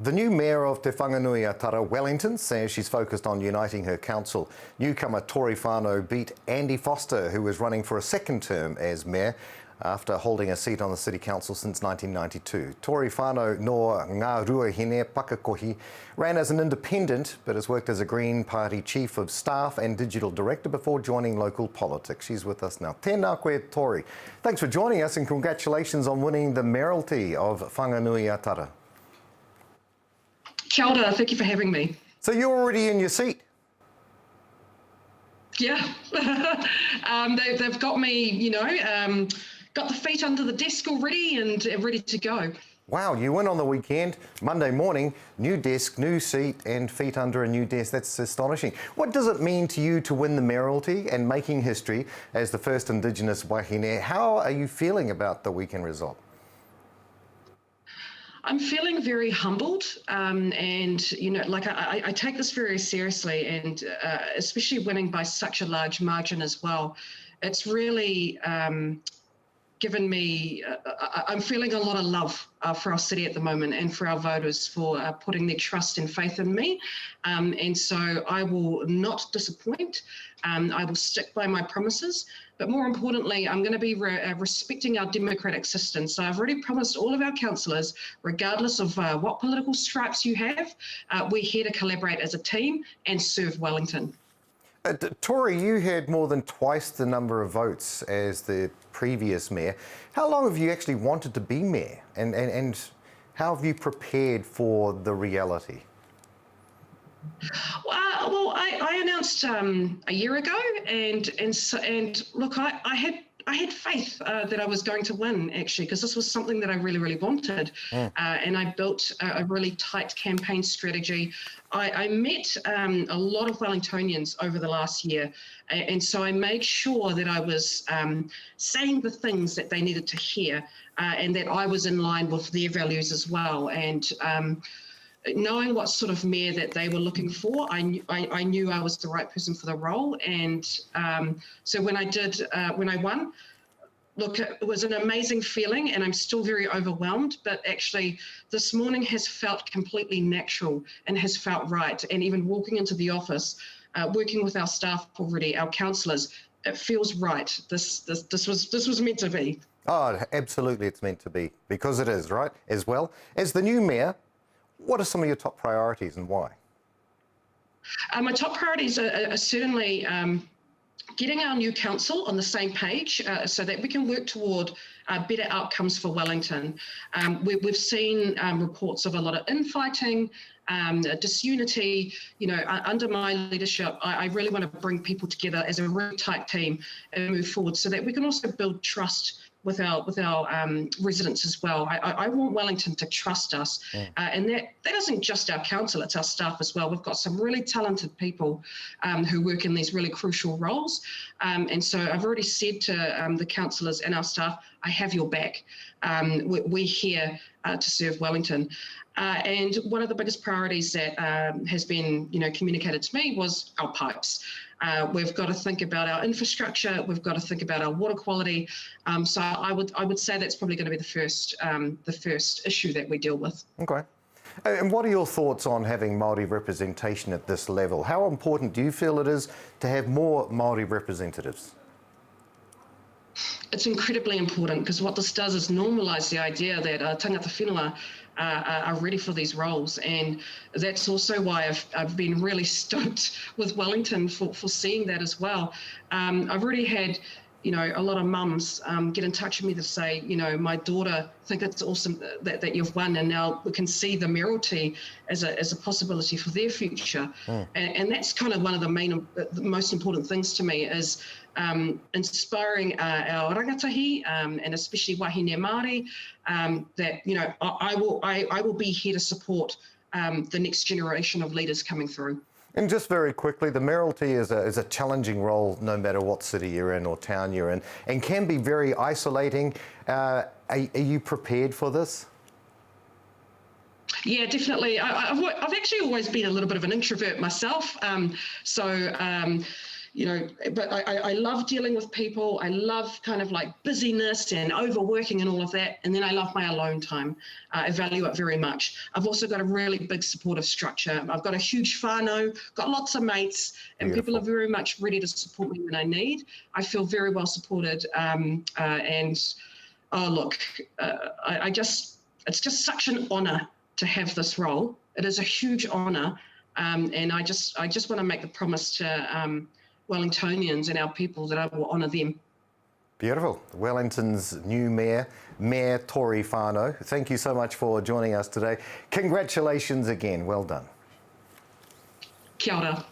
The new mayor of Te Whanganui-a-Tara, Wellington, says she's focused on uniting her council. Newcomer Tory Whanau beat Andy Foster, who was running for a second term as mayor after holding a seat on the city council since 1992. Tory Whanau no Ngāruahine Pakakohi ran as an independent but has worked as a Green Party chief of staff and digital director before joining local politics. She's with us now. Tēnā koe, Tory. Thanks for joining us and congratulations on winning the mayoralty of Whanganui-a-Tara. Kia ora, thank you for having me. So you're already in your seat? Yeah, they've got me, got the feet under the desk already and ready to go. Wow, you win on the weekend, Monday morning, new desk, new seat and feet under a new desk. That's astonishing. What does it mean to you to win the mayoralty and making history as the first Indigenous wahine? How are you feeling about the weekend result? I'm feeling very humbled, and I take this very seriously, and especially winning by such a large margin as well. It's really given me. I'm feeling a lot of love for our city at the moment, and for our voters for putting their trust and faith in me, and so I will not disappoint. I will stick by my promises. But more importantly, I'm going to be respecting our democratic system. So I've already promised all of our councillors, regardless of what political stripes you have, we're here to collaborate as a team and serve Wellington. Tory, you had more than twice the number of votes as the previous mayor. How long have you actually wanted to be mayor? And how have you prepared for the reality? Well, I announced a year ago, and look, I had faith that I was going to win, actually, because this was something that I really wanted. And I built a really tight campaign strategy. I met a lot of Wellingtonians over the last year, and so I made sure that I was saying the things that they needed to hear, and that I was in line with their values as well. And knowing what sort of mayor that they were looking for, I knew I was the right person for the role. And so when I won, look, it was an amazing feeling, and I'm still very overwhelmed, but actually this morning has felt completely natural and has felt right. And even walking into the office, working with our staff already, our councillors, it feels right. This was meant to be. Oh, absolutely, it's meant to be, because it is, right? As well, as the new mayor, what are some of your top priorities and why? My top priorities are certainly getting our new council on the same page so that we can work toward better outcomes for Wellington. We've seen reports of a lot of infighting, disunity. Under my leadership, I really want to bring people together as a really tight team and move forward so that we can also build trust with our residents as well. I want Wellington to trust us, and that isn't just our council, it's our staff as well. We've got some really talented people who work in these really crucial roles, and so I've already said to the councillors and our staff, I have your back. We're here to serve Wellington. And one of the biggest priorities that has been communicated to me was our pipes. We've got to think about our infrastructure. We've got to think about our water quality. So I would say that's probably going to be the first issue that we deal with. Okay. And what are your thoughts on having Maori representation at this level? How important do you feel it is to have more Maori representatives? It's incredibly important, because what this does is normalise the idea that tangata whenua are ready for these roles, and that's also why I've been really stoked with Wellington for seeing that as well. I've already had a lot of mums get in touch with me to say, my daughter think it's awesome that you've won, and now we can see the mayoralty as a possibility for their future. And that's kind of one of the most important things to me, is inspiring our rangatahi, and especially wahine Māori, that I will be here to support the next generation of leaders coming through. And just very quickly, the mayoralty is a challenging role no matter what city you're in or town you're in, and can be very isolating. Are you prepared for this? Yeah, definitely. I've actually always been a little bit of an introvert myself. but I love dealing with people. I love kind of like busyness and overworking and all of that. And then I love my alone time. I value it very much. I've also got a really big supportive structure. I've got a huge whānau, got lots of mates, and Beautiful. people are very much ready to support me when I need. I feel very well supported. It's just such an honour to have this role. It is a huge honour. And I just want to make the promise to Wellingtonians and our people that I will honour them. Beautiful. Wellington's new Mayor, Mayor Tory Whanau. Thank you so much for joining us today. Congratulations again. Well done. Kia ora.